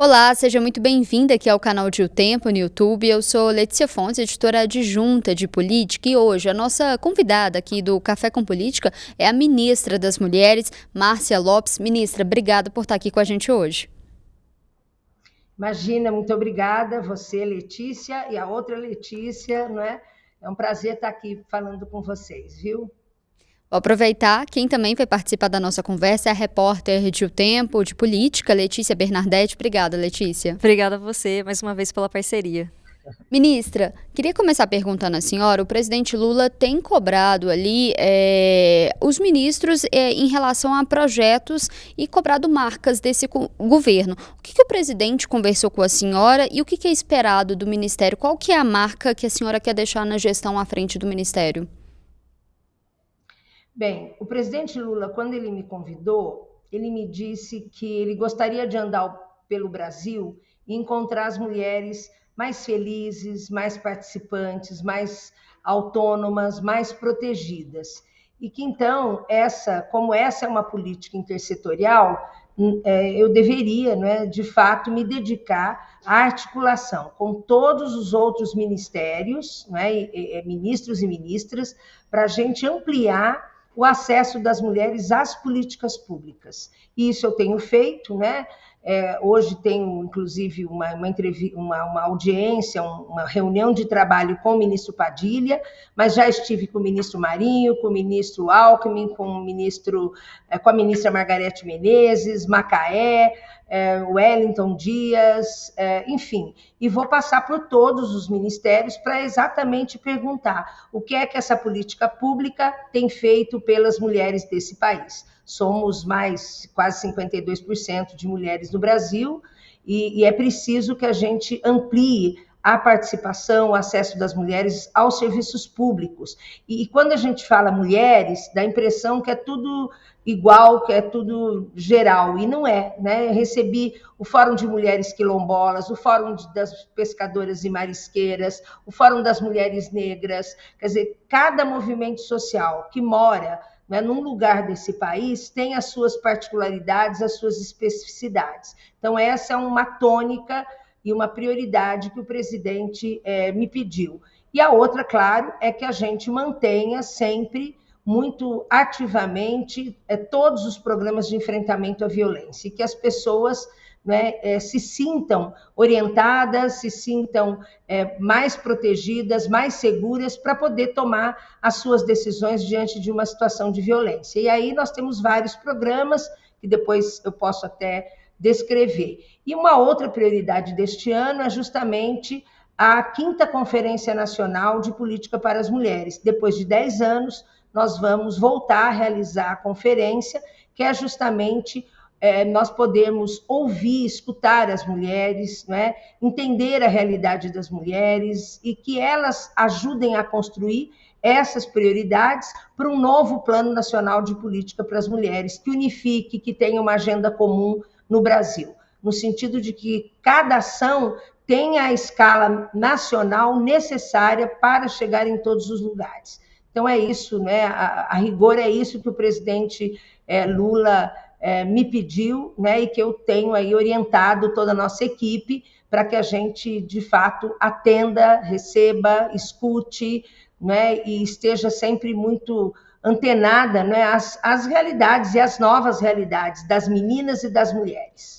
Olá, seja muito bem-vinda aqui ao canal de O Tempo no YouTube. Eu sou Letícia Fontes, editora adjunta de política, e hoje a nossa convidada aqui do Café com Política é a ministra das Mulheres, Márcia Lopes. Ministra, obrigada por estar aqui com a gente hoje. Imagina, muito obrigada, você, Letícia, e a outra Letícia, não é? É um prazer estar aqui falando com vocês, viu? Vou aproveitar, quem também vai participar da nossa conversa é a repórter de O Tempo, de política, Letícia Bernardetti. Obrigada, Letícia. Obrigada a você, mais uma vez, pela parceria. Ministra, queria começar perguntando à senhora, o presidente Lula tem cobrado ali os ministros em relação a projetos e cobrado marcas desse governo. O que o presidente conversou com a senhora e o que é esperado do ministério? Qual que é a marca que a senhora quer deixar na gestão à frente do ministério? Bem, o presidente Lula, quando ele me convidou, ele me disse que ele gostaria de andar pelo Brasil e encontrar as mulheres mais felizes, mais participantes, mais autônomas, mais protegidas. E que então, como essa é uma política intersetorial, eu deveria, né, de fato, me dedicar à articulação com todos os outros ministérios, né, ministros e ministras, para a gente ampliar o acesso das mulheres às políticas públicas. E isso eu tenho feito, né? Hoje tenho, inclusive, uma audiência, uma reunião de trabalho com o ministro Padilha, mas já estive com o ministro Marinho, com o ministro Alckmin, com a ministra Margarete Menezes, Macaé, Wellington Dias, enfim, e vou passar por todos os ministérios para exatamente perguntar o que é que essa política pública tem feito pelas mulheres desse país. Somos quase 52% de mulheres no Brasil e é preciso que a gente amplie a participação, o acesso das mulheres aos serviços públicos. E quando a gente fala mulheres, dá a impressão que é tudo igual, que é tudo geral, e não é, né? Eu recebi o Fórum de Mulheres Quilombolas, o Fórum das Pescadoras e Marisqueiras, o Fórum das Mulheres Negras, quer dizer, cada movimento social que mora, né, num lugar desse país tem as suas particularidades, as suas especificidades. Então, essa é uma tônica e uma prioridade que o presidente me pediu. E a outra, claro, é que a gente mantenha sempre muito ativamente todos os programas de enfrentamento à violência e que as pessoas, né, se sintam orientadas, se sintam mais protegidas, mais seguras para poder tomar as suas decisões diante de uma situação de violência. E aí nós temos vários programas que depois eu posso até descrever. E uma outra prioridade deste ano é justamente a 5ª Conferência Nacional de Política para as Mulheres. Depois de 10 anos, nós vamos voltar a realizar a conferência, que é justamente nós podermos ouvir, escutar as mulheres, né? Entender a realidade das mulheres e que elas ajudem a construir essas prioridades para um novo Plano Nacional de Política para as Mulheres, que unifique, que tenha uma agenda comum no Brasil, no sentido de que cada ação tenha a escala nacional necessária para chegar em todos os lugares. Então, é isso, né? A rigor é isso que o presidente Lula me pediu, né? E que eu tenho aí orientado toda a nossa equipe para que a gente, de fato, atenda, receba, escute, né? E esteja sempre muito antenada, né? Às realidades e às novas realidades das meninas e das mulheres.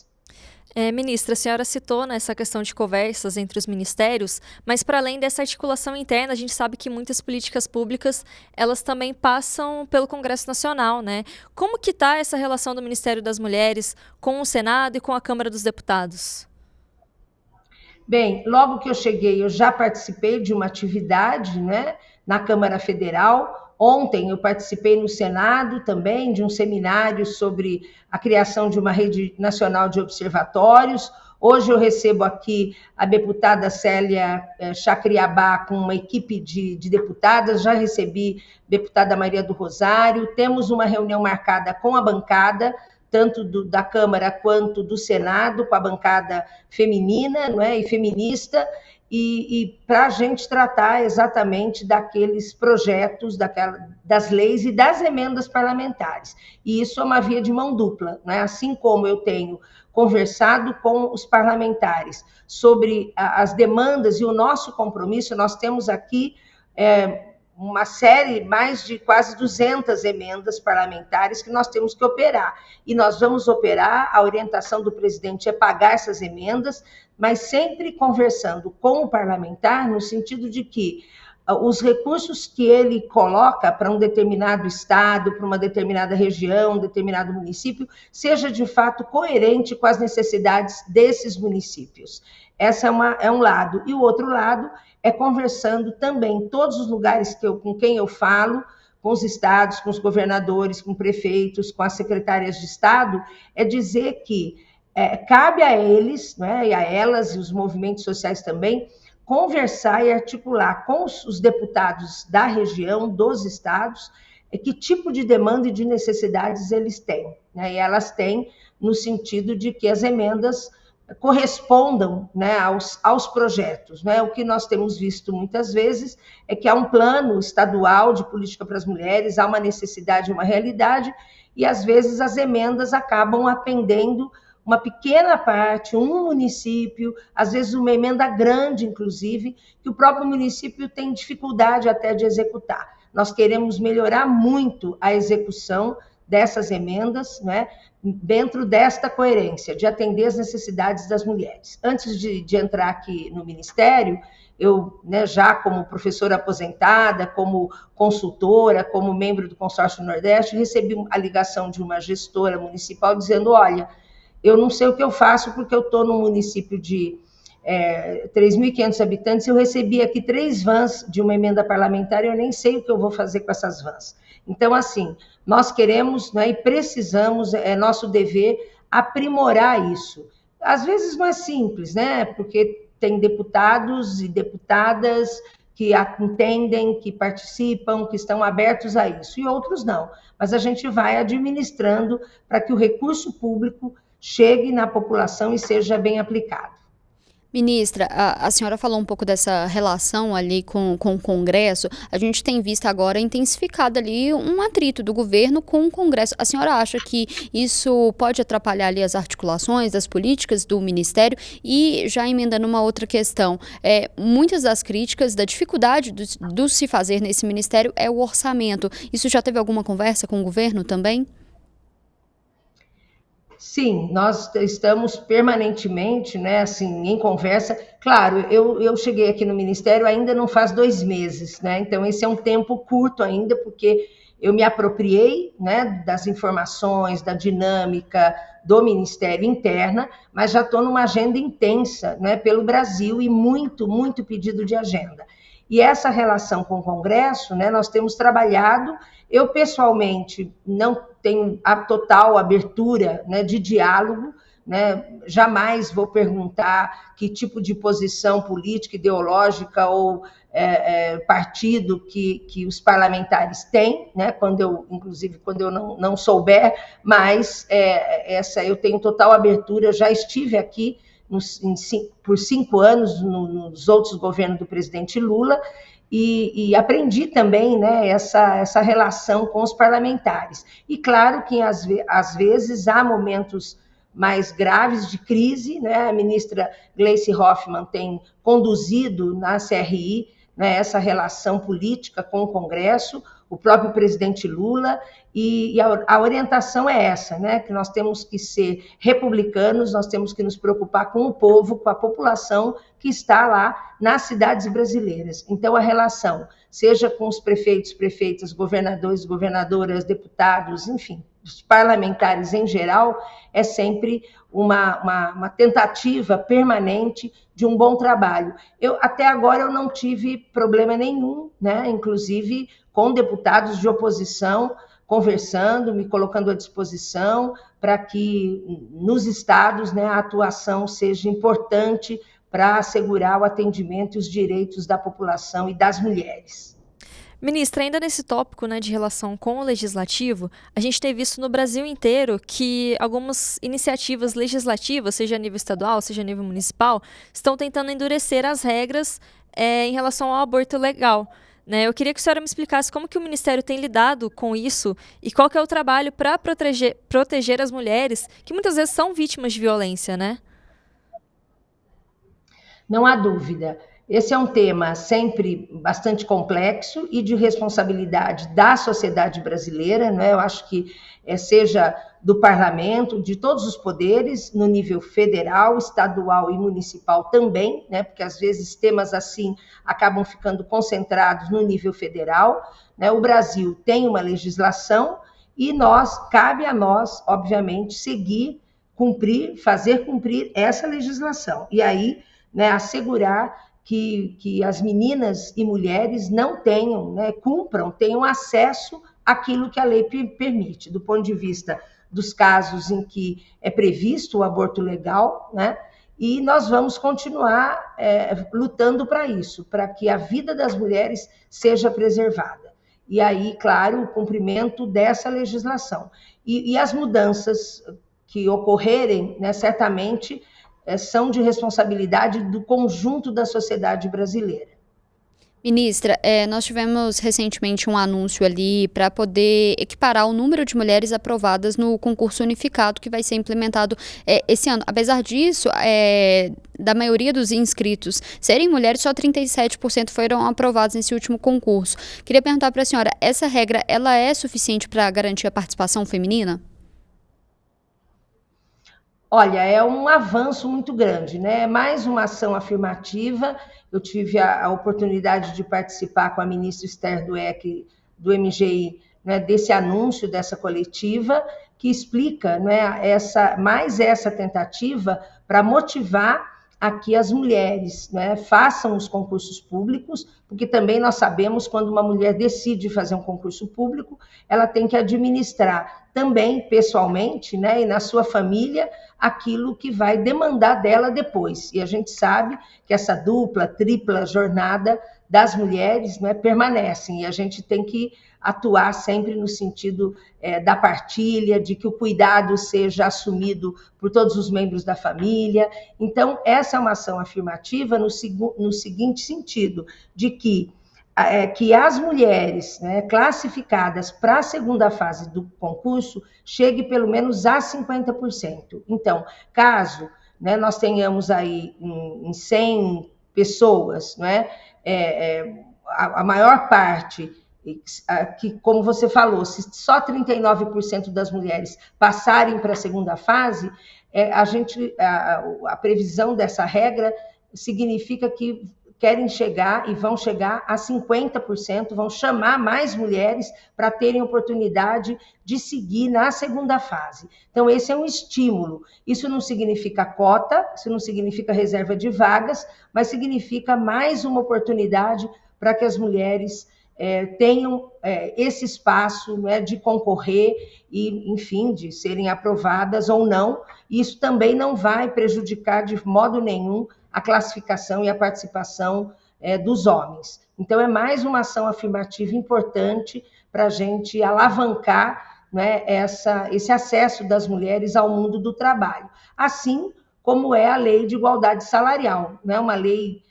Ministra, a senhora citou nessa questão de conversas entre os ministérios, mas para além dessa articulação interna, a gente sabe que muitas políticas públicas, elas também passam pelo Congresso Nacional, né? Como que está essa relação do Ministério das Mulheres com o Senado e com a Câmara dos Deputados? Bem, logo que eu cheguei, eu já participei de uma atividade, né, na Câmara Federal. Ontem eu participei no Senado também de um seminário sobre a criação de uma rede nacional de observatórios. Hoje eu recebo aqui a deputada Célia Chacriabá com uma equipe de deputadas, já recebi a deputada Maria do Rosário, temos uma reunião marcada com a bancada, tanto da Câmara quanto do Senado, com a bancada feminina, não é, e feminista, e para a gente tratar exatamente daqueles projetos, das leis e das emendas parlamentares. E isso é uma via de mão dupla, né? Assim como eu tenho conversado com os parlamentares sobre as demandas e o nosso compromisso, nós temos aqui uma série, mais de quase 200 emendas parlamentares que nós temos que operar. E nós vamos operar, a orientação do presidente é pagar essas emendas, mas sempre conversando com o parlamentar, no sentido de que os recursos que ele coloca para um determinado estado, para uma determinada região, um determinado município, seja de fato coerente com as necessidades desses municípios. Essa é um lado. E o outro lado é conversando também em todos os lugares com quem eu falo, com os estados, com os governadores, com prefeitos, com as secretárias de Estado, é dizer que cabe a eles, né, e a elas, e os movimentos sociais também, conversar e articular com os deputados da região, dos estados, que tipo de demanda e de necessidades eles têm. Né? E elas têm no sentido de que as emendas correspondam, né, aos projetos. Né? O que nós temos visto muitas vezes é que há um plano estadual de política para as mulheres, há uma necessidade, uma realidade, e às vezes as emendas acabam atendendo uma pequena parte, um município, às vezes uma emenda grande, inclusive, que o próprio município tem dificuldade até de executar. Nós queremos melhorar muito a execução dessas emendas, né, dentro desta coerência, de atender as necessidades das mulheres. Antes de entrar aqui no Ministério, eu, né, já como professora aposentada, como consultora, como membro do Consórcio Nordeste, recebi a ligação de uma gestora municipal dizendo, olha, eu não sei o que eu faço porque eu estou num município de 3.500 habitantes, eu recebi aqui 3 vans de uma emenda parlamentar e eu nem sei o que eu vou fazer com essas vans. Então, assim, nós queremos, né, e precisamos, é nosso dever aprimorar isso. Às vezes não é simples, né, porque tem deputados e deputadas que entendem, que participam, que estão abertos a isso, e outros não. Mas a gente vai administrando para que o recurso público chegue na população e seja bem aplicado. Ministra, a senhora falou um pouco dessa relação ali com o Congresso. A gente tem visto agora intensificado ali um atrito do governo com o Congresso. A senhora acha que isso pode atrapalhar ali as articulações das políticas do Ministério? E já emendando uma outra questão, muitas das críticas da dificuldade do se fazer nesse Ministério é o orçamento. Isso já teve alguma conversa com o governo também? Sim, nós estamos permanentemente, né, assim, em conversa. Claro, eu cheguei aqui no Ministério ainda não faz 2 meses, né? Então esse é um tempo curto ainda, porque eu me apropriei, né, das informações, da dinâmica do Ministério interna, mas já estou numa agenda intensa, né, pelo Brasil e muito, muito pedido de agenda. E essa relação com o Congresso, né, nós temos trabalhado. Eu, pessoalmente, não tenho a total abertura, né, de diálogo, né, jamais vou perguntar que tipo de posição política, ideológica ou partido que os parlamentares têm, né, inclusive quando eu não souber, mas eu tenho total abertura, já estive aqui por 5 anos nos outros governos do presidente Lula, e aprendi também, né, essa relação com os parlamentares. E claro que às vezes há momentos mais graves de crise, né? A ministra Gleice Hoffmann tem conduzido na CRI, né, essa relação política com o Congresso, o próprio presidente Lula, e a orientação é essa, né, que nós temos que ser republicanos, nós temos que nos preocupar com o povo, com a população que está lá nas cidades brasileiras. Então, a relação, seja com os prefeitos, prefeitas, governadores, governadoras, deputados, enfim, os parlamentares em geral, é sempre uma tentativa permanente de um bom trabalho. Até agora eu não tive problema nenhum, né, inclusive com deputados de oposição, conversando, me colocando à disposição para que nos estados, né, a atuação seja importante para assegurar o atendimento e os direitos da população e das mulheres. Ministra, ainda nesse tópico, né, de relação com o legislativo, a gente tem visto no Brasil inteiro que algumas iniciativas legislativas, seja a nível estadual, seja a nível municipal, estão tentando endurecer as regras em relação ao aborto legal. Né? Eu queria que a senhora me explicasse como que o Ministério tem lidado com isso e qual que é o trabalho para proteger as mulheres que muitas vezes são vítimas de violência, né? Não há dúvida. Esse é um tema sempre bastante complexo e de responsabilidade da sociedade brasileira, né? Eu acho que seja do parlamento, de todos os poderes, no nível federal, estadual e municipal também, né? Porque às vezes temas assim acabam ficando concentrados no nível federal, né? O Brasil tem uma legislação e cabe a nós, obviamente, seguir, cumprir, fazer cumprir essa legislação. E aí, né, assegurar que as meninas e mulheres não tenham, né, tenham acesso àquilo que a lei permite, do ponto de vista dos casos em que é previsto o aborto legal, né? E nós vamos continuar lutando para isso, para que a vida das mulheres seja preservada. E aí, claro, o cumprimento dessa legislação. E as mudanças que ocorrerem, né, certamente são de responsabilidade do conjunto da sociedade brasileira. Ministra, nós tivemos recentemente um anúncio ali para poder equiparar o número de mulheres aprovadas no concurso unificado que vai ser implementado esse ano. Apesar disso, da maioria dos inscritos serem mulheres, só 37% foram aprovados nesse último concurso. Queria perguntar para a senhora, essa regra ela é suficiente para garantir a participação feminina? Olha, é um avanço muito grande, né? É mais uma ação afirmativa. Eu tive a oportunidade de participar com a ministra Esther Dweck, do MGI, né, desse anúncio, dessa coletiva, que explica, né, essa tentativa para motivar a que as mulheres, né, façam os concursos públicos, porque também nós sabemos quando uma mulher decide fazer um concurso público, ela tem que administrar também pessoalmente, né, e na sua família, aquilo que vai demandar dela depois. E a gente sabe que essa dupla, tripla jornada das mulheres, né, permanecem, e a gente tem que atuar sempre no sentido da partilha, de que o cuidado seja assumido por todos os membros da família. Então, essa é uma ação afirmativa no seguinte sentido, de que as mulheres, né, classificadas para a segunda fase do concurso chegue pelo menos a 50%. Então, caso, né, nós tenhamos aí em 100 pessoas, né, a maior parte, que, como você falou, se só 39% das mulheres passarem para a segunda fase, a previsão dessa regra significa que querem chegar e vão chegar a 50%, vão chamar mais mulheres para terem oportunidade de seguir na segunda fase. Então, esse é um estímulo. Isso não significa cota, isso não significa reserva de vagas, mas significa mais uma oportunidade para que as mulheres tenham esse espaço, né, de concorrer e, enfim, de serem aprovadas ou não. Isso também não vai prejudicar de modo nenhum a classificação e a participação dos homens. Então, é mais uma ação afirmativa importante para a gente alavancar, né, esse acesso das mulheres ao mundo do trabalho. Assim como é a Lei de Igualdade Salarial, né, uma lei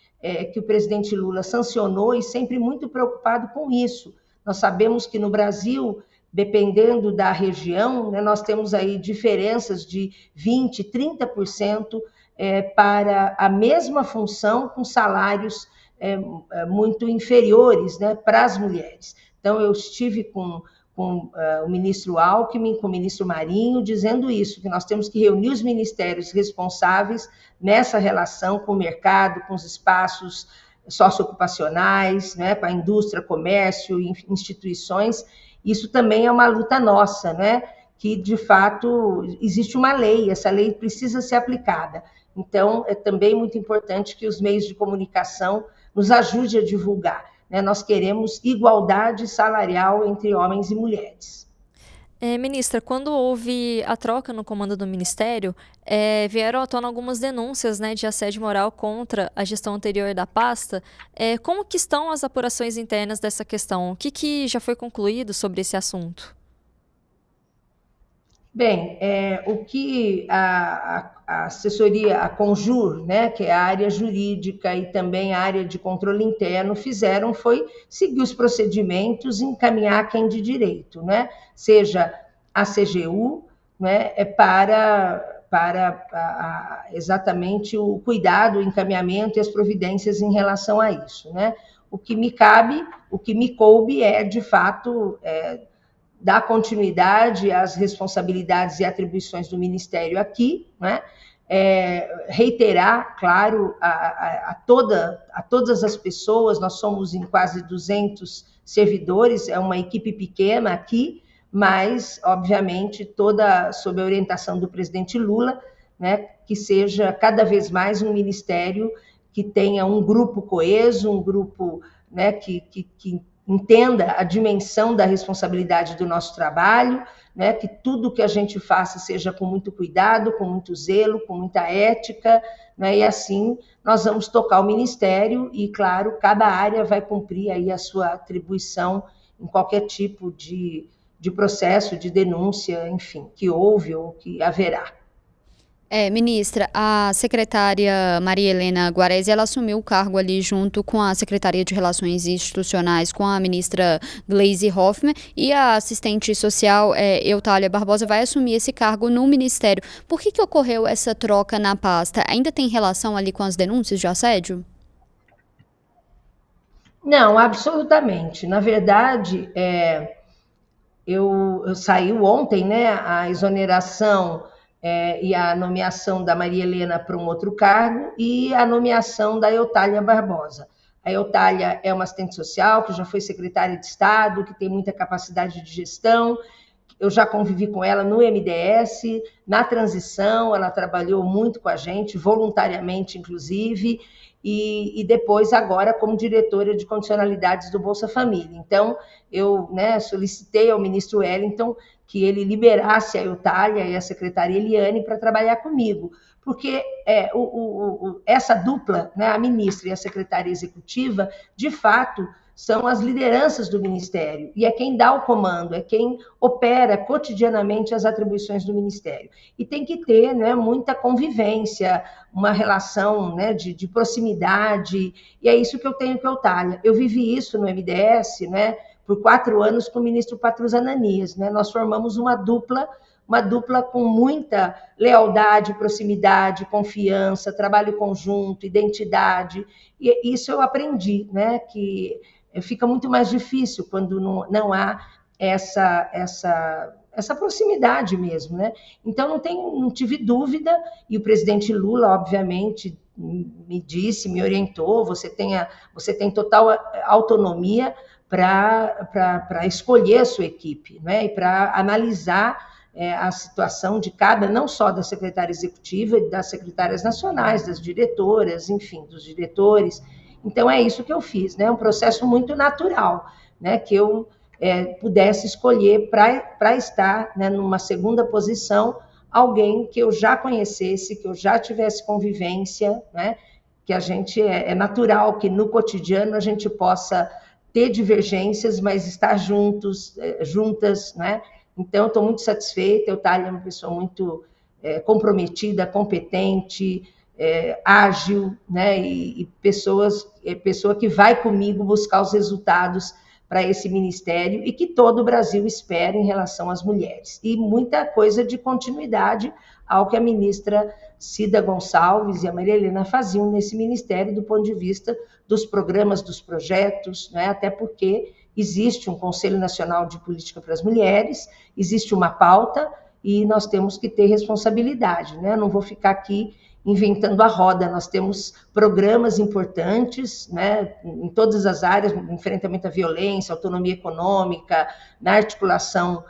que o presidente Lula sancionou e sempre muito preocupado com isso. Nós sabemos que no Brasil, dependendo da região, né, nós temos aí diferenças de 20%, 30% para a mesma função com salários muito inferiores, né, para as mulheres. Então, eu estive com o ministro Alckmin, com o ministro Marinho, dizendo isso, que nós temos que reunir os ministérios responsáveis nessa relação com o mercado, com os espaços socioocupacionais, né, com a indústria, comércio, instituições. Isso também é uma luta nossa, né, que, de fato, existe uma lei, essa lei precisa ser aplicada. Então, é também muito importante que os meios de comunicação nos ajudem a divulgar. Nós queremos igualdade salarial entre homens e mulheres. Ministra, quando houve a troca no comando do Ministério, vieram à tona algumas denúncias, né, de assédio moral contra a gestão anterior da pasta. Como que estão as apurações internas dessa questão? O que já foi concluído sobre esse assunto? Bem, o que a assessoria, a Conjur, né, que é a área jurídica e também a área de controle interno, fizeram foi seguir os procedimentos e encaminhar quem de direito, né, seja a CGU, né, para exatamente o cuidado, o encaminhamento e as providências em relação a isso, né. O que me cabe, o que me coube de fato, dar continuidade às responsabilidades e atribuições do Ministério aqui, né? Reiterar, claro, a todas as pessoas, nós somos em quase 200 servidores, é uma equipe pequena aqui, mas, obviamente, toda sob a orientação do presidente Lula, né, que seja cada vez mais um ministério que tenha um grupo coeso, um grupo, né, que entenda a dimensão da responsabilidade do nosso trabalho, né, que tudo que a gente faça seja com muito cuidado, com muito zelo, com muita ética, né, e assim nós vamos tocar o Ministério e, claro, cada área vai cumprir aí a sua atribuição em qualquer tipo de processo, de denúncia, enfim, que houve ou que haverá. Ministra, a secretária Maria Helena Guarese, ela assumiu o cargo ali junto com a Secretaria de Relações Institucionais, com a ministra Gleisi Hoffmann, e a assistente social, Eutália Barbosa, vai assumir esse cargo no Ministério. Por que ocorreu essa troca na pasta? Ainda tem relação ali com as denúncias de assédio? Não, absolutamente. Na verdade, eu saiu ontem, né, a exoneração e a nomeação da Maria Helena para um outro cargo e a nomeação da Eutália Barbosa. A Eutália é uma assistente social que já foi secretária de Estado, que tem muita capacidade de gestão. Eu já convivi com ela no MDS, na transição, ela trabalhou muito com a gente, voluntariamente, inclusive, e depois agora como diretora de condicionalidades do Bolsa Família. Então, eu, né, solicitei ao ministro Wellington que ele liberasse a Eutália e a secretária Eliane para trabalhar comigo, porque essa dupla, né, a ministra e a secretária executiva, de fato, são as lideranças do Ministério, e é quem dá o comando, é quem opera cotidianamente as atribuições do Ministério. E tem que ter, né, muita convivência, uma relação, né, de proximidade, e é isso que eu tenho com a Eutália. Eu vivi isso no MDS, né, por 4 anos com o ministro Patrus Ananias, né? Nós formamos uma dupla com muita lealdade, proximidade, confiança, trabalho conjunto, identidade, e isso eu aprendi, né? Que fica muito mais difícil quando não há essa proximidade mesmo, né? Então não tive dúvida, e o presidente Lula, obviamente, me disse, me orientou, você tem total autonomia para escolher a sua equipe, né? E para analisar a situação de cada, não só da secretária executiva, das secretárias nacionais, das diretoras, enfim, dos diretores. Então, é isso que eu fiz, né? Um processo muito natural, né? Que eu pudesse escolher para estar, né, numa segunda posição, alguém que eu já conhecesse, que eu já tivesse convivência, né? Que a gente é natural que no cotidiano a gente possa ter divergências, mas estar juntas, né? Então, estou muito satisfeita. Eutália é uma pessoa muito comprometida, competente, ágil, né? E pessoa que vai comigo buscar os resultados para esse ministério e que todo o Brasil espera em relação às mulheres. E muita coisa de continuidade ao que a ministra Cida Gonçalves e a Maria Helena faziam nesse ministério do ponto de vista dos programas, dos projetos, né? Até porque existe um Conselho Nacional de Política para as Mulheres, existe uma pauta e nós temos que ter responsabilidade, né? Não vou ficar aqui inventando a roda, nós temos programas importantes, né, em todas as áreas, enfrentamento à violência, autonomia econômica, na articulação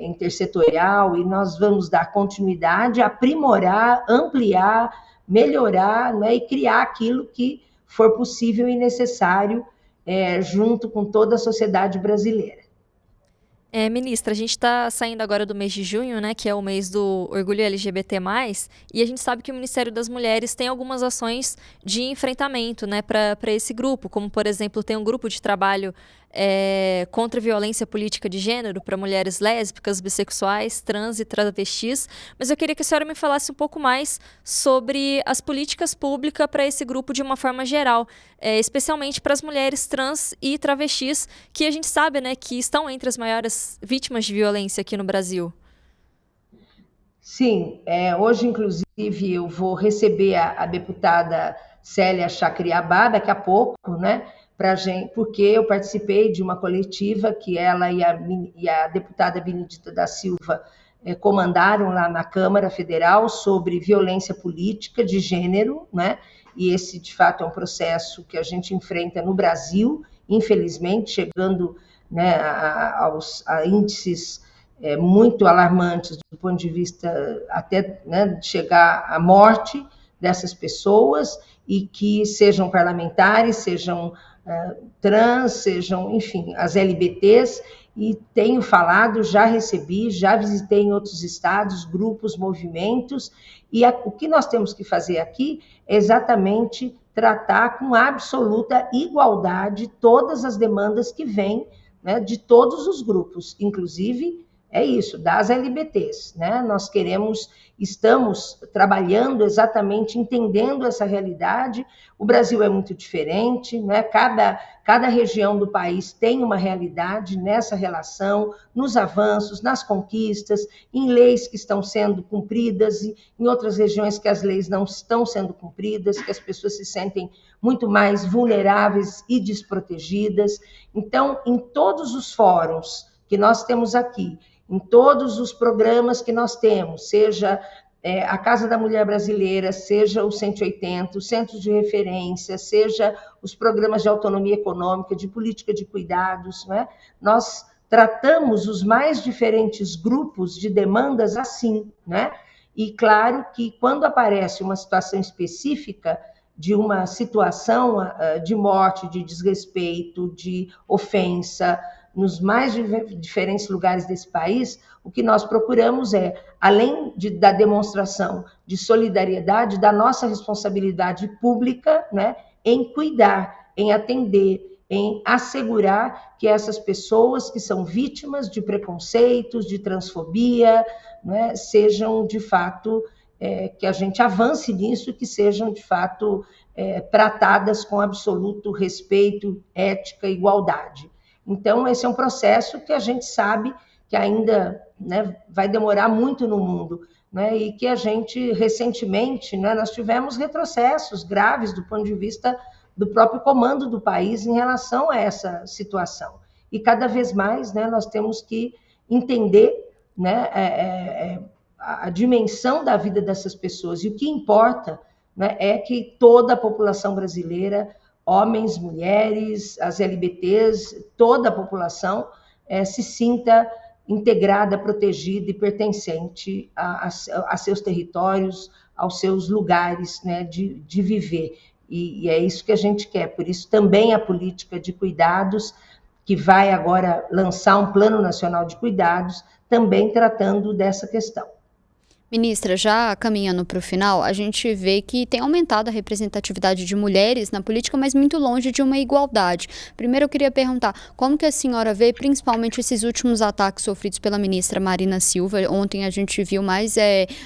intersetorial, e nós vamos dar continuidade, aprimorar, ampliar, melhorar, né, e criar aquilo que for possível e necessário junto com toda a sociedade brasileira. Ministra, a gente está saindo agora do mês de junho, né, que é o mês do orgulho LGBT+, e a gente sabe que o Ministério das Mulheres tem algumas ações de enfrentamento, né, para esse grupo, como, por exemplo, tem um grupo de trabalho contra a violência política de gênero para mulheres lésbicas, bissexuais, trans e travestis, mas eu queria que a senhora me falasse um pouco mais sobre as políticas públicas para esse grupo de uma forma geral, especialmente para as mulheres trans e travestis, que a gente sabe, né, que estão entre as maiores vítimas de violência aqui no Brasil. Sim, hoje, inclusive, eu vou receber a deputada Célia Chacriabá daqui a pouco, né? Porque eu participei de uma coletiva que ela e a deputada Benedita da Silva comandaram lá na Câmara Federal sobre violência política de gênero, né? E esse, de fato, é um processo que a gente enfrenta no Brasil, infelizmente, chegando, né, a índices muito alarmantes do ponto de vista até, né, de chegar à morte dessas pessoas, e que sejam parlamentares, sejam trans, sejam, enfim, as LGBTs, e tenho falado, já recebi, já visitei em outros estados, grupos, movimentos, e o que nós temos que fazer aqui é exatamente tratar com absoluta igualdade todas as demandas que vêm, né, de todos os grupos, inclusive isso, das LGBTs, né? Nós estamos trabalhando exatamente, entendendo essa realidade. O Brasil é muito diferente, né? Cada região do país tem uma realidade nessa relação, nos avanços, nas conquistas, em leis que estão sendo cumpridas, e em outras regiões que as leis não estão sendo cumpridas, que as pessoas se sentem muito mais vulneráveis e desprotegidas. Então, em todos os fóruns que nós temos aqui, em todos os programas que nós temos, seja a Casa da Mulher Brasileira, seja o 180, o Centro de Referência, seja os programas de autonomia econômica, de política de cuidados, né? Nós tratamos os mais diferentes grupos de demandas assim, né? E claro que quando aparece uma situação específica, de uma situação de morte, de desrespeito, de ofensa, nos mais diferentes lugares desse país, o que nós procuramos além da demonstração de solidariedade, da nossa responsabilidade pública, né, em cuidar, em atender, em assegurar que essas pessoas que são vítimas de preconceitos, de transfobia, né, sejam de fato, que a gente avance nisso, que sejam de fato tratadas com absoluto respeito, ética e igualdade. Então, esse é um processo que a gente sabe que ainda, né, vai demorar muito no mundo, né, e que a gente, recentemente, né, nós tivemos retrocessos graves do ponto de vista do próprio comando do país em relação a essa situação. E cada vez mais, né, nós temos que entender, né, a dimensão da vida dessas pessoas. E o que importa, né, é que toda a população brasileira, homens, mulheres, as LGBTs, toda a população se sinta integrada, protegida e pertencente a seus territórios, aos seus lugares, né, de viver. E é isso que a gente quer. Por isso, também a política de cuidados, que vai agora lançar um Plano Nacional de Cuidados, também tratando dessa questão. Ministra, já caminhando para o final, a gente vê que tem aumentado a representatividade de mulheres na política, mas muito longe de uma igualdade. Primeiro, eu queria perguntar, como que a senhora vê, principalmente, esses últimos ataques sofridos pela ministra Marina Silva? Ontem a gente viu mais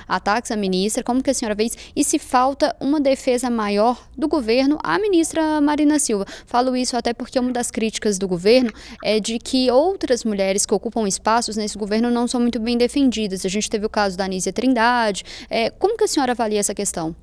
ataques à ministra. Como que a senhora vê isso? E se falta uma defesa maior do governo à ministra Marina Silva? Falo isso até porque uma das críticas do governo é de que outras mulheres que ocupam espaços nesse governo não são muito bem defendidas. A gente teve o caso da Anísia Trindade. Como que a senhora avalia essa questão?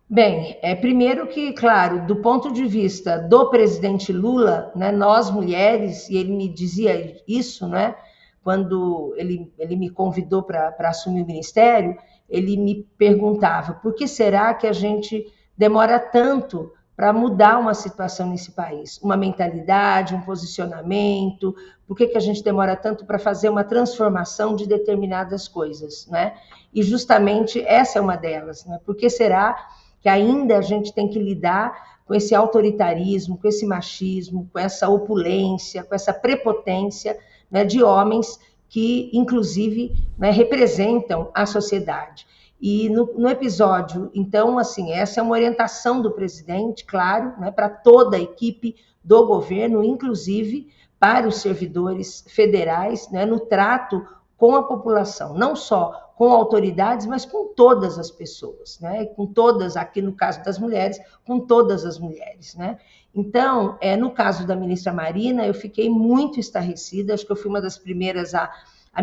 Bem, primeiro que, claro, do ponto de vista do presidente Lula, né, nós mulheres, e ele me dizia isso, né, quando ele me convidou para assumir o ministério, ele me perguntava por que será que a gente demora tanto para mudar uma situação nesse país, uma mentalidade, um posicionamento, por que a gente demora tanto para fazer uma transformação de determinadas coisas, né? E justamente essa é uma delas, né? Por que será que ainda a gente tem que lidar com esse autoritarismo, com esse machismo, com essa opulência, com essa prepotência, né, de homens que, inclusive, né, representam a sociedade. E no episódio, então, assim, essa é uma orientação do presidente, claro, né, para toda a equipe do governo, inclusive para os servidores federais, né, no trato com a população, não só com autoridades, mas com todas as pessoas, né? Com todas, aqui no caso das mulheres, com todas as mulheres, né? Então, no caso da ministra Marina, eu fiquei muito estarrecida, acho que eu fui uma das primeiras a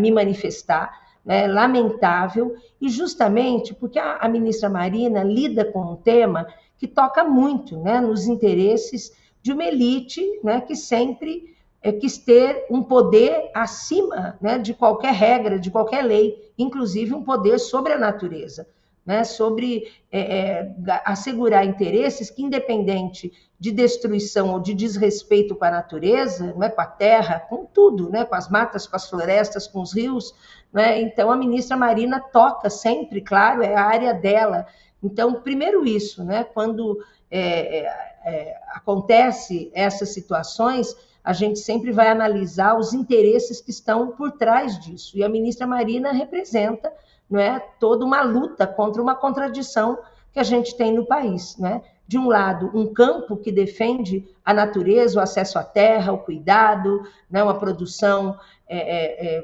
me manifestar, né? Lamentável, e justamente porque a ministra Marina lida com um tema que toca muito, né, nos interesses de uma elite, né, que sempre quis ter um poder acima, né, de qualquer regra, de qualquer lei, inclusive um poder sobre a natureza, né, sobre assegurar interesses que, independente de destruição ou de desrespeito com a natureza, né, com a terra, com tudo, né, com as matas, com as florestas, com os rios, né, então a ministra Marina toca sempre, claro, é a área dela. Então, primeiro isso, né, quando acontece essas situações, a gente sempre vai analisar os interesses que estão por trás disso. E a ministra Marina representa, não é, toda uma luta contra uma contradição que a gente tem no país, né? De um lado, um campo que defende a natureza, o acesso à terra, o cuidado, né, uma produção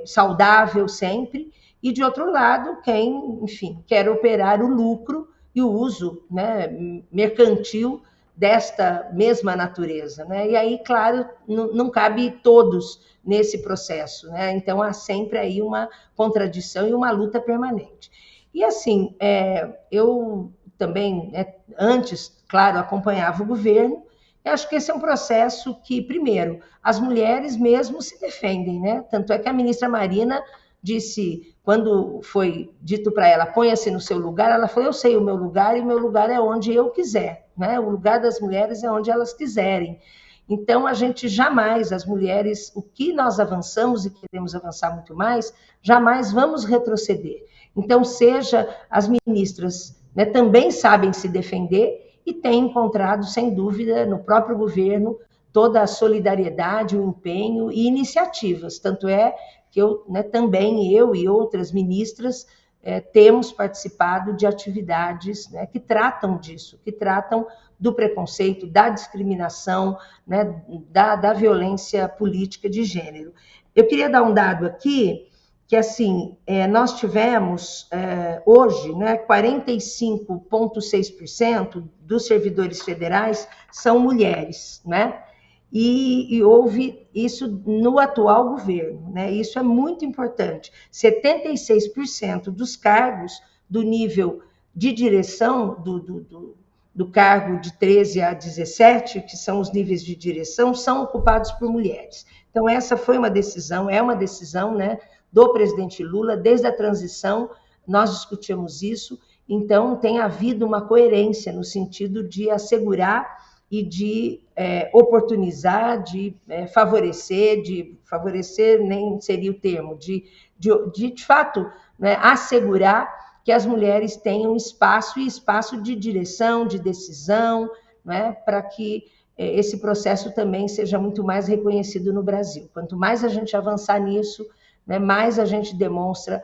saudável sempre, e de outro lado, quem, enfim, quer operar o lucro e o uso, né, mercantil desta mesma natureza, né? E aí, claro, não cabe todos nesse processo, né? Então há sempre aí uma contradição e uma luta permanente. E assim, eu também, antes, claro, acompanhava o governo. Eu acho que esse é um processo que, primeiro, as mulheres mesmo se defendem, né? Tanto é que a ministra Marina disse, quando foi dito para ela, ponha-se no seu lugar, ela falou, eu sei o meu lugar e o meu lugar é onde eu quiser, né? O lugar das mulheres é onde elas quiserem. Então, a gente jamais, as mulheres, o que nós avançamos e queremos avançar muito mais, jamais vamos retroceder. Então, seja as ministras, né, também sabem se defender e têm encontrado, sem dúvida, no próprio governo, toda a solidariedade, o empenho e iniciativas. Tanto é que também eu e outras ministras temos participado de atividades, né, que tratam disso, que tratam do preconceito, da discriminação, né, da violência política de gênero. Eu queria dar um dado aqui, que assim, nós tivemos hoje, né, 45,6% dos servidores federais são mulheres, né? E houve isso no atual governo, né? Isso é muito importante. 76% dos cargos do nível de direção, do cargo de 13 a 17, que são os níveis de direção, são ocupados por mulheres. Então, essa foi uma decisão, é uma decisão, né, do presidente Lula. Desde a transição, nós discutimos isso. Então, tem havido uma coerência no sentido de assegurar e de oportunizar, de favorecer nem seria o termo, de fato, né, assegurar que as mulheres tenham espaço de direção, de decisão, né, para que esse processo também seja muito mais reconhecido no Brasil. Quanto mais a gente avançar nisso, né, mais a gente demonstra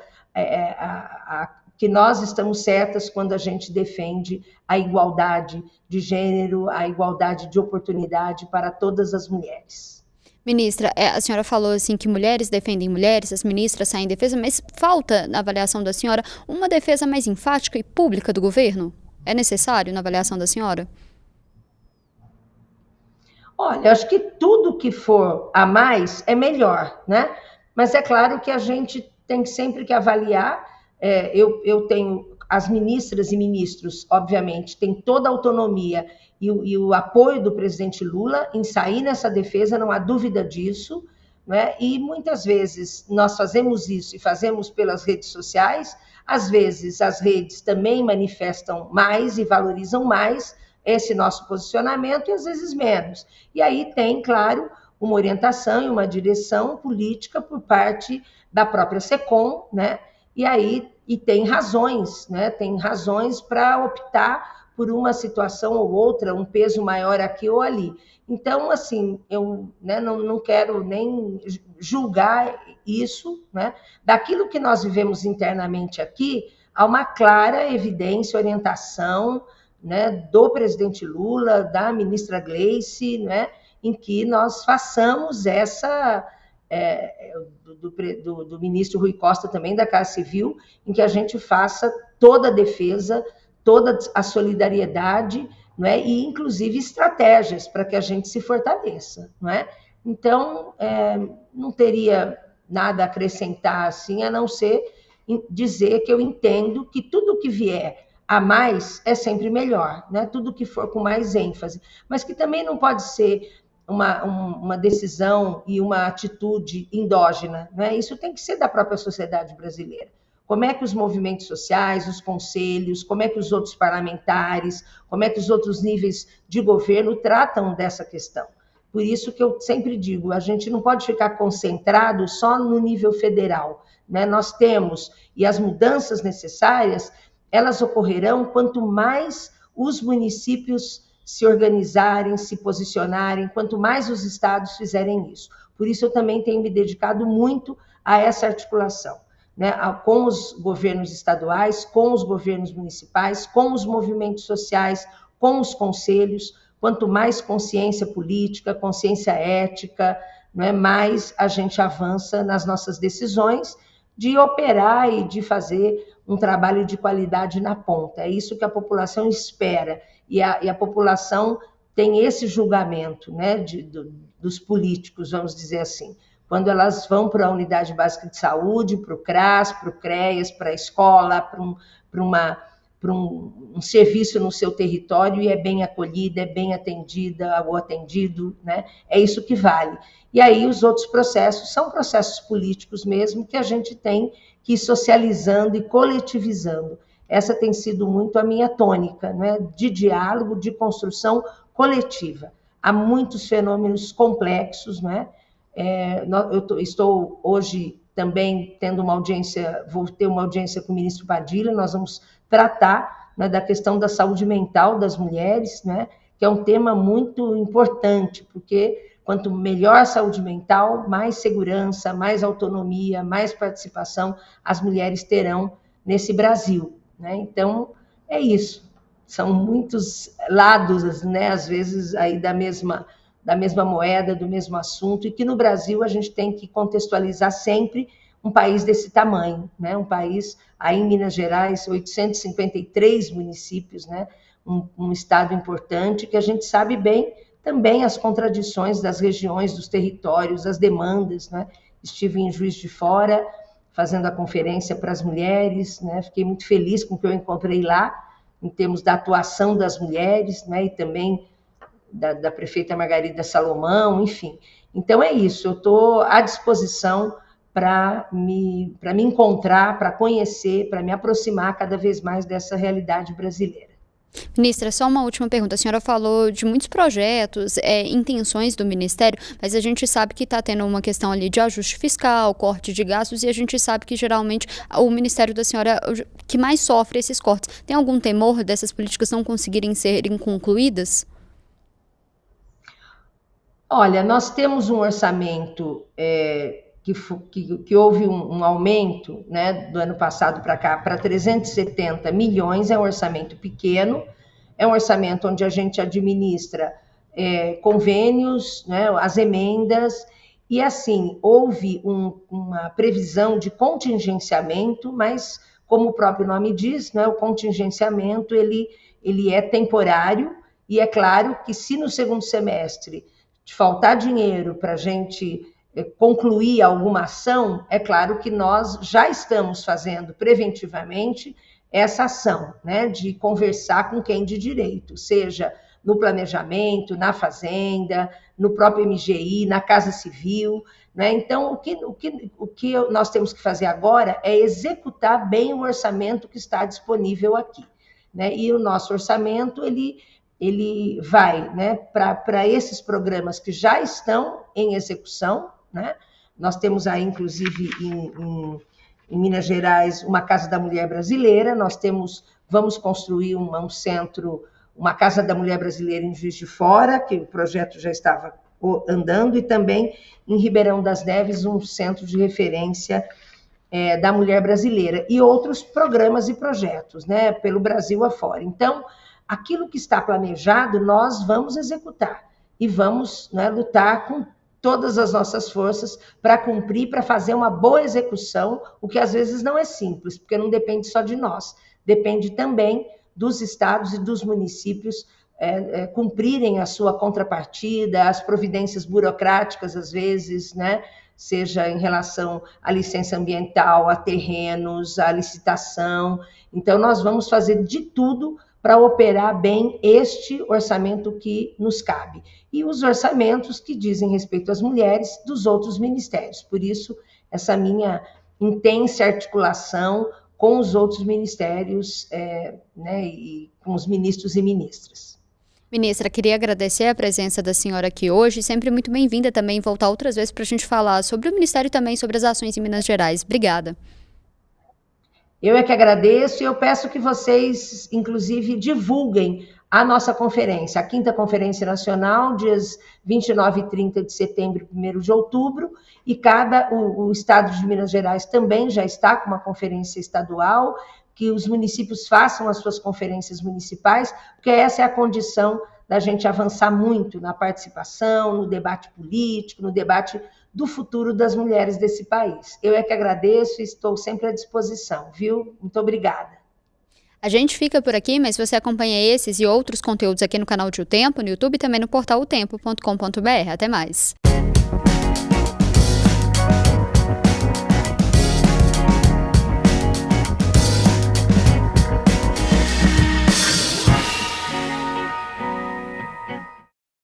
que nós estamos certas quando a gente defende a igualdade de gênero, a igualdade de oportunidade para todas as mulheres. Ministra, a senhora falou assim que mulheres defendem mulheres, as ministras saem em defesa, mas falta, na avaliação da senhora, uma defesa mais enfática e pública do governo? É necessário na avaliação da senhora? Olha, acho que tudo que for a mais é melhor, né? Mas é claro que a gente tem sempre que avaliar. Eu tenho as ministras e ministros, obviamente, têm toda a autonomia e o apoio do presidente Lula em sair nessa defesa, não há dúvida disso, né? E muitas vezes nós fazemos isso e fazemos pelas redes sociais, às vezes as redes também manifestam mais e valorizam mais esse nosso posicionamento e às vezes menos. E aí tem, claro, uma orientação e uma direção política por parte da própria SECOM, né? E tem razões, né? Tem razões para optar por uma situação ou outra, um peso maior aqui ou ali. Então, assim, eu, né, não quero nem julgar isso, né? Daquilo que nós vivemos internamente aqui, há uma clara evidência, orientação, né, do presidente Lula, da ministra Gleice, né, em que nós façamos essa... do ministro Rui Costa também, da Casa Civil, em que a gente faça toda a defesa, toda a solidariedade, não é? E inclusive estratégias para que a gente se fortaleça, não é? Então, não teria nada a acrescentar assim, a não ser dizer que eu entendo que tudo que vier a mais é sempre melhor, né? Tudo que for com mais ênfase, mas que também não pode ser uma decisão e uma atitude endógena, né? Isso tem que ser da própria sociedade brasileira. Como é que os movimentos sociais, os conselhos, como é que os outros parlamentares, como é que os outros níveis de governo tratam dessa questão? Por isso que eu sempre digo, a gente não pode ficar concentrado só no nível federal, né? Nós temos, e as mudanças necessárias, elas ocorrerão quanto mais os municípios se organizarem, se posicionarem, quanto mais os estados fizerem isso. Por isso eu também tenho me dedicado muito a essa articulação, né, com os governos estaduais, com os governos municipais, com os movimentos sociais, com os conselhos. Quanto mais consciência política, consciência ética, né, mais a gente avança nas nossas decisões de operar e de fazer um trabalho de qualidade na ponta. É isso que a população espera. E a população tem esse julgamento, né, dos políticos, vamos dizer assim. Quando elas vão para a Unidade Básica de Saúde, para o CRAS, para o CREAS, para a escola, para um serviço no seu território e é bem acolhida, é bem atendida ou atendido, né? É isso que vale. E aí os outros processos são processos políticos mesmo que a gente tem que ir socializando e coletivizando. Essa tem sido muito a minha tônica, né? De diálogo, de construção coletiva. Há muitos fenômenos complexos, né? Eu estou hoje também tendo uma audiência, vou ter uma audiência com o ministro Padilha, nós vamos tratar, né, da questão da saúde mental das mulheres, né, que é um tema muito importante, porque quanto melhor a saúde mental, mais segurança, mais autonomia, mais participação as mulheres terão nesse Brasil, né? Então, é isso. São muitos lados, né, às vezes, aí da mesma moeda, do mesmo assunto, e que no Brasil a gente tem que contextualizar sempre um país desse tamanho, né? Um país, aí em Minas Gerais, 853 municípios, né? Um estado importante, que a gente sabe bem também as contradições das regiões, dos territórios, as demandas, né? Estive em Juiz de Fora, fazendo a conferência para as mulheres, né? Fiquei muito feliz com o que eu encontrei lá, em termos da atuação das mulheres, né? E também da prefeita Margarida Salomão, enfim. Então é isso, eu estou à disposição para me encontrar, para conhecer, para me aproximar cada vez mais dessa realidade brasileira. Ministra, só uma última pergunta. A senhora falou de muitos projetos, intenções do Ministério, mas a gente sabe que está tendo uma questão ali de ajuste fiscal, corte de gastos, e a gente sabe que geralmente o Ministério da senhora que mais sofre esses cortes. Tem algum temor dessas políticas não conseguirem serem concluídas? Olha, nós temos um orçamento que houve um aumento, né, do ano passado para cá para 370 milhões, é um orçamento pequeno, é um orçamento onde a gente administra convênios, né, as emendas, e assim, houve uma previsão de contingenciamento, mas como o próprio nome diz, né, o contingenciamento ele é temporário, e é claro que se no segundo semestre de faltar dinheiro para a gente concluir alguma ação, é claro que nós já estamos fazendo preventivamente essa ação, né, de conversar com quem de direito, seja no planejamento, na fazenda, no próprio MGI, na Casa Civil, né? Então, o que nós temos que fazer agora é executar bem o orçamento que está disponível aqui, né? E o nosso orçamento, ele vai, né, para esses programas que já estão em execução, né? Nós temos aí, inclusive, em Minas Gerais, uma Casa da Mulher Brasileira. Vamos construir um centro, uma Casa da Mulher Brasileira em Juiz de Fora, que o projeto já estava andando, e também em Ribeirão das Neves, um centro de referência da mulher brasileira, e outros programas e projetos, né, pelo Brasil afora. Então, aquilo que está planejado, nós vamos executar e vamos, né, lutar com todas as nossas forças para cumprir, para fazer uma boa execução, o que às vezes não é simples, porque não depende só de nós, depende também dos estados e dos municípios cumprirem a sua contrapartida, as providências burocráticas, às vezes, né, seja em relação à licença ambiental, a terrenos, à licitação. Então, nós vamos fazer de tudo para operar bem este orçamento que nos cabe. E os orçamentos que dizem respeito às mulheres dos outros ministérios. Por isso, essa minha intensa articulação com os outros ministérios, né, e com os ministros e ministras. Ministra, queria agradecer a presença da senhora aqui hoje, sempre muito bem-vinda também, voltar outras vezes para a gente falar sobre o Ministério e também sobre as ações em Minas Gerais. Obrigada. Eu é que agradeço e eu peço que vocês, inclusive, divulguem a nossa conferência, a 5ª Conferência Nacional, dias 29 e 30 de setembro e 1º de outubro, e o Estado de Minas Gerais também já está com uma conferência estadual, que os municípios façam as suas conferências municipais, porque essa é a condição da gente avançar muito na participação, no debate político, no debate do futuro das mulheres desse país. Eu é que agradeço e estou sempre à disposição, viu? Muito obrigada. A gente fica por aqui, mas você acompanha esses e outros conteúdos aqui no canal de O Tempo, no YouTube e também no portal otempo.com.br. Até mais.